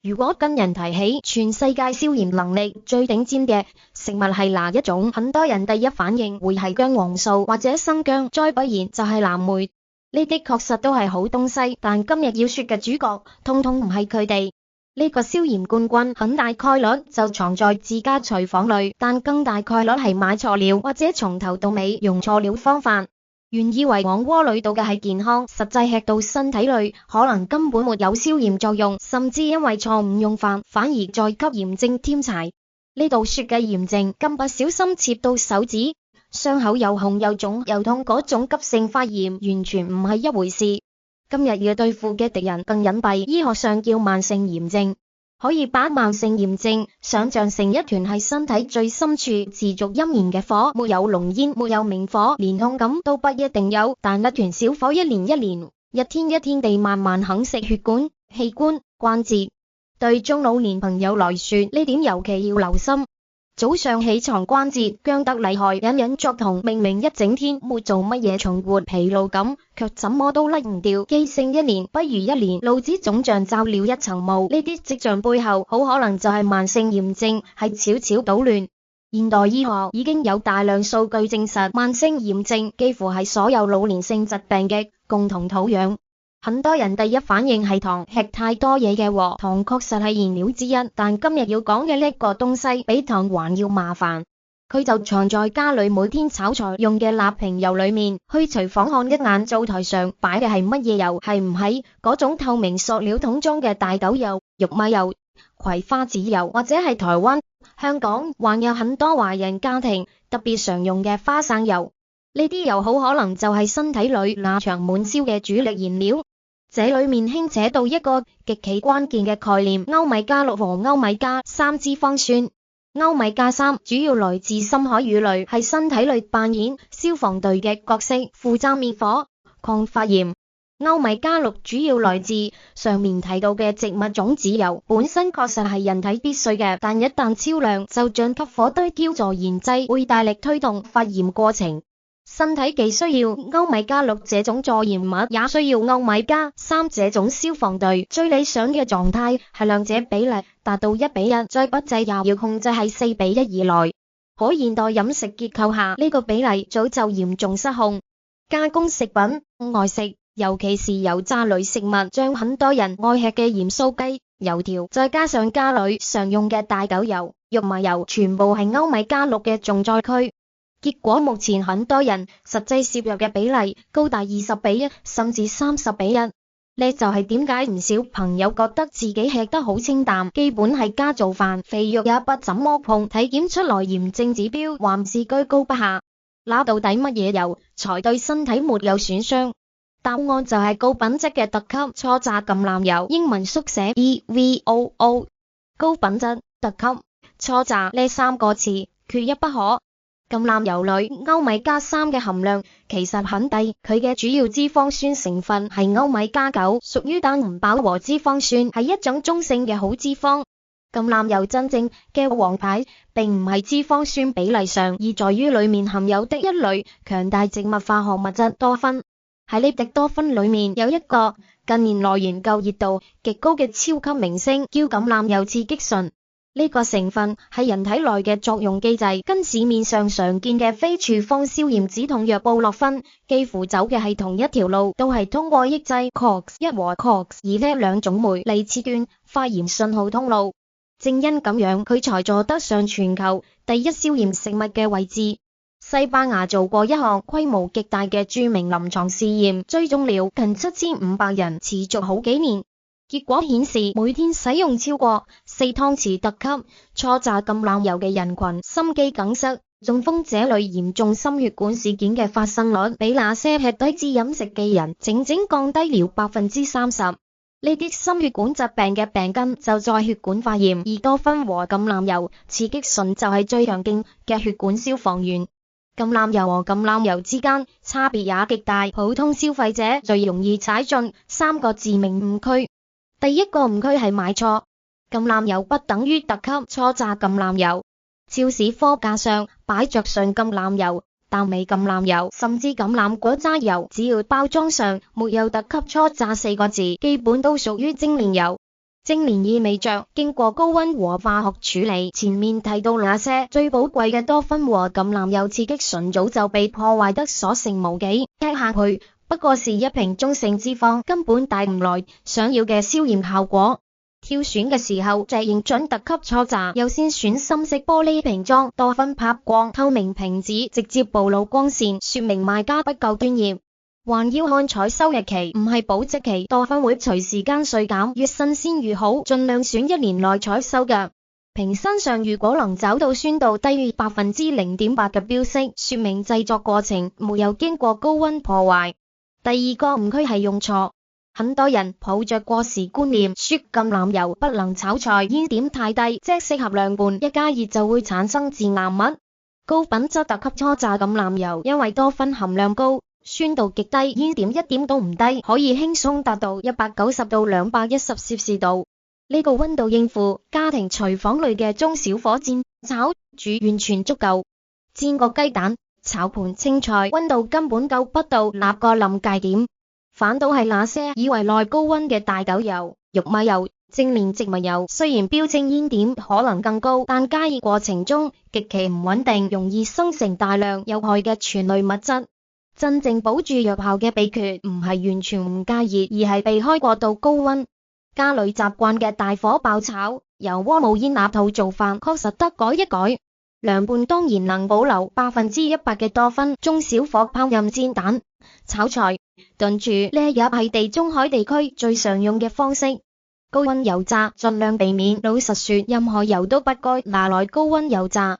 如果跟人提起全世界消炎能力最頂尖嘅食物係哪一種，很多人第一反應會係薑黃素或者生薑，再不然就係藍莓。呢啲確實都係好東西，但今日要說嘅主角，通通唔係佢哋。呢個消炎冠軍很大概率就藏在自家廚房裏，但更大概率係買錯料或者從頭到尾用錯了方法。原以為往鍋裏倒嘅係健康，實際吃到身體裏可能根本沒有消炎作用，甚至因為錯誤用法，反而再給炎症添柴。呢度說嘅炎症，咁不小心切到手指，傷口又紅又腫又痛嗰種急性發炎，完全唔係一回事。今日要對付嘅敵人更隱蔽，醫學上叫慢性炎症。可以把慢性炎症想象成一團係身體最深處持續陰燃嘅火，沒有濃煙，沒有明火，連痛感都不一定有，但一團小火一年一年，一天一天地慢慢啃食血管、器官、關節。對中老年朋友來說，呢點尤其要留心。早上起床關節僵得厲害，隱隱作痛，明明一整天沒做乜嘢重活，疲勞感卻怎麼都甩唔掉。記性一年不如一年，腦子總像罩了一層霧。呢啲跡象背後好可能就係慢性炎症，係悄悄搗亂。現代醫學已經有大量數據證實，慢性炎症幾乎係所有老年性疾病嘅共同土壤。很多人第一反應係糖，吃太多嘢嘅禍，糖確實係燃料之一，但今日要講嘅呢個東西比糖還要麻煩。佢就藏在家裏每天炒菜用嘅蠟瓶油裏面。去廚房看一眼，灶台上擺嘅係乜嘢油？係唔係嗰種透明塑料桶裝嘅大豆油、玉米油、葵花籽油，或者係台灣、香港還有很多華人家庭特別常用嘅花生油？呢啲油好可能就係身體裏那場悶燒嘅主力燃料。這裏面牽扯到一個極其關鍵嘅概念：歐米加6和歐米加3脂肪酸。歐米加3主要來自深海魚類，係身體裏扮演消防隊嘅角色，負責滅火、抗發炎。歐米加6主要來自上面提到嘅植物種子油，本身確實係人體必須嘅，但一旦超量，就像給火堆澆助燃劑，會大力推動發炎過程。身體既需要歐米加6這種助燃物，也需要歐米加3這種消防隊。最理想嘅狀態係兩者比例達到1:1，再不濟也要控制喺4:1以內。可現代飲食結構下，呢個比例早就嚴重失控。加工食品、外食，尤其是油炸類食物，將很多人愛吃嘅鹽酥雞、油條，再加上家裏常用嘅大豆油、玉米油，全部係歐米加6嘅重災區。結果目前很多人實際攝入嘅比例高達20:1，甚至30:1。呢就係點解唔少朋友覺得自己吃得好清淡，基本係家做飯，肥肉也不怎麼碰，體檢出來炎症指標還是居高不下。那到底乜嘢油才對身體沒有損傷？答案就係高品質嘅特級初榨橄欖油，英文縮寫 EVOO。高品質、特級、初榨呢3個詞缺一不可。橄欖油裏歐米加3嘅含量其實很低，佢嘅主要脂肪酸成分係歐米加9，屬於單唔飽和脂肪酸，係一種中性嘅好脂肪。橄欖油真正嘅王牌並唔係脂肪酸比例上，而在於裏面含有的一類強大植物化學物質多酚。喺呢滴多酚裏面有一個近年來研究熱度極高嘅超級明星，叫橄欖油刺激醇。呢個成分係人體內嘅作用機制，跟市面上常見嘅非處方消炎止痛藥布洛芬幾乎走嘅係同一條路，都係通過抑制 COX-1和 COX-2呢兩種酶嚟切斷發炎信號通路。正因咁樣，佢才坐得上全球第一消炎食物嘅位置。西班牙做過一項規模極大嘅著名臨床試驗，追蹤了近7500人，持續好幾年。結果顯示，每天使用超過4湯匙特級初榨橄欖油嘅人群，心肌梗塞、中風這類嚴重心血管事件嘅發生率，比那些吃低脂飲食嘅人整整降低了30%。呢啲心血管疾病嘅病根就在血管發炎，而多酚和橄欖油刺激醇就係最強勁嘅血管消防員。橄欖油和橄欖油之間差別也極大，普通消費者最容易踩進3個致命誤區。第一個誤區係買錯，橄欖油不等於特級初榨橄欖油。超市貨架上擺着純橄欖油、淡味橄欖油，甚至橄欖果渣油，只要包裝上沒有特級初榨4個字，基本都屬於精煉油。精煉意味着經過高溫和化學處理。前面提到那些最寶貴嘅多酚和橄欖油刺激醇早就被破壞得所剩無幾，吃下去不過是一瓶中性脂肪，根本帶唔來想要嘅消炎效果。挑選嘅時候，隻認準特級初榨，優先選深色玻璃瓶裝，多酚拍光透明瓶子，直接暴露光線，說明賣家不夠專業。還要看採收日期，唔係保質期，多酚會隨時間衰減，越新鮮越好，盡量選1年內採收嘅。瓶身上如果能找到酸度低於0.8%嘅標識，說明製作過程沒有經過高溫破壞。第二個誤區係用錯，很多人抱着過時觀念，說橄欖油不能炒菜，煙點太低，即適合涼拌，一加熱就會產生致癌物。高品質特級初榨橄欖油因為多酚含量高，酸度極低，煙點一點都唔低，可以輕鬆達到190到210攝氏度。呢個溫度應付家庭廚房裏嘅中小火煎、炒、煮完全足夠。煎個雞蛋、炒盤青菜，溫度根本夠不到那個臨界點。反倒係那些以為耐高溫嘅大豆油、玉米油、精煉植物油，雖然標稱煙點可能更高，但加熱過程中極其唔穩定，容易生成大量有害嘅醛類物質。真正保住藥效嘅秘訣唔係完全唔加熱，而係避開過度高溫。家裏習慣嘅大火爆炒、油鍋冒煙那套做法，確實得改一改。涼拌當然能保留100%嘅多酚，中小火烹飪煎蛋、炒菜、燉煮呢也係地中海地區最常用嘅方式。高溫油炸盡量避免，老實說，任何油都不該拿來高溫油炸。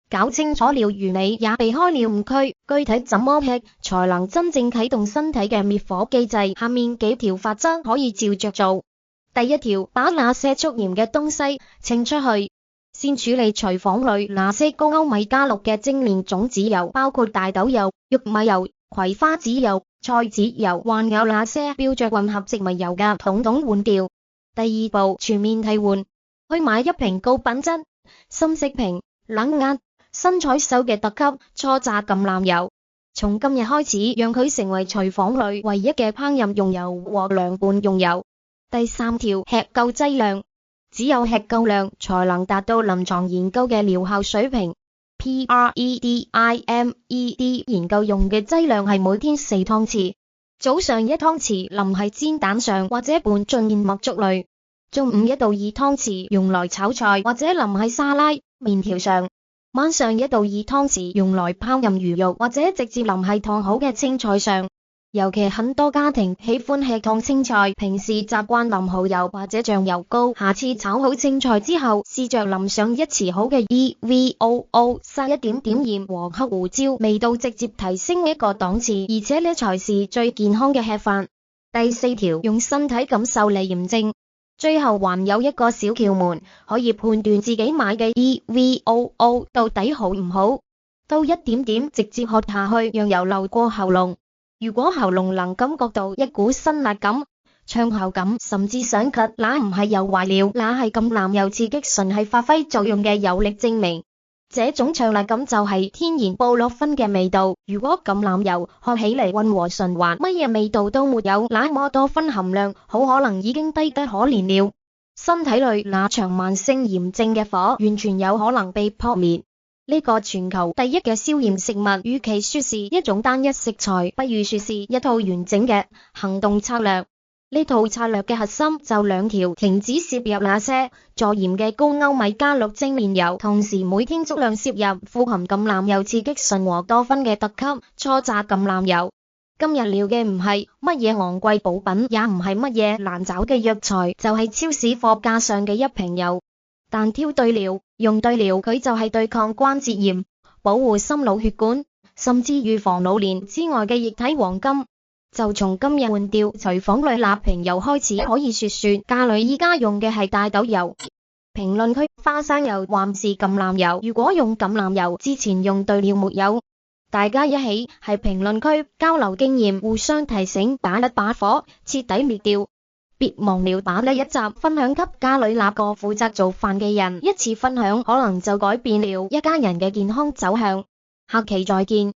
搞清楚了原理，也避開了誤區。具體怎麼吃才能真正啟動身體嘅滅火機制？下面幾條法則可以照着做。第一條，把那些蓄鹽嘅東西清出去。先處理廚房裏那些高歐米加6嘅精煉種子油，包括大豆油、玉米油、葵花籽油、菜籽油，還有那些標着混合植物油嘅，統統換掉。第二步，全面替換。去買一瓶高品質、深色瓶、冷壓、新採收嘅特級初榨橄欖油。從今日開始，讓佢成為廚房裏唯一嘅烹飪用油和涼拌用油。第三條，吃夠劑量。只有吃夠量，才能達到臨床研究嘅療效水平。PREDIMED 研究用嘅劑量係每天4湯匙，早上1湯匙淋喺煎蛋上或者拌進燕麥粥裏，中午1到2湯匙用來炒菜或者淋喺沙拉、麵條上，晚上1到2湯匙用來烹飪魚肉或者直接淋喺燙好嘅青菜上。尤其很多家庭喜歡吃燙青菜，平時習慣淋蠔油或者醬油膏，下次炒好青菜之後，試着淋上1匙好嘅 EVOO， 撒一點點鹽和黑胡椒，味道直接提升一個檔次，而且呢才是最健康嘅吃法。第四條，用身體感受嚟驗證。最後還有一個小竅門，可以判斷自己買嘅 EVOO 到底好唔好。倒一點點直接喝下去，讓油流過喉嚨。如果喉嚨能感覺到一股辛辣感、嗆喉感，甚至想咳，那唔係油壞了，那係橄欖油刺激醇係發揮作用嘅有力證明。這種嗆辣感就係天然布洛芬嘅味道。如果橄欖油喝起嚟溫和順滑，乜嘢味道都沒有，那麼多酚含量好可能已經低得可憐了。身體裏那場慢性炎症嘅火，完全有可能被撲滅。呢個全球第一嘅消炎食物，與其說是一種單一食材，不如說是一套完整嘅行動策略。呢套策略嘅核心就2條：停止攝入那些助鹽嘅高歐米加6精煉油，同時每天足量攝入富含橄欖油刺激醇和多酚嘅特級初榨橄欖油。今日聊嘅唔係乜嘢昂貴補品，也唔係乜嘢難找嘅藥材，就係超市貨架上嘅一瓶油。但挑對了，用對了，佢就係對抗關節炎、保護心腦血管，甚至預防老年之外嘅液體黃金。就從今日換掉廚房裏那瓶油開始，可以說家裏依家用嘅係大豆油。評論區花生油還是橄欖油？如果用橄欖油，之前用對了沒有？大家一起喺評論區交流經驗，互相提醒，把火徹底滅掉。別忘了把呢一集分享給家裏那個負責做飯嘅人，一次分享可能就改變了一家人嘅健康走向。下期再見。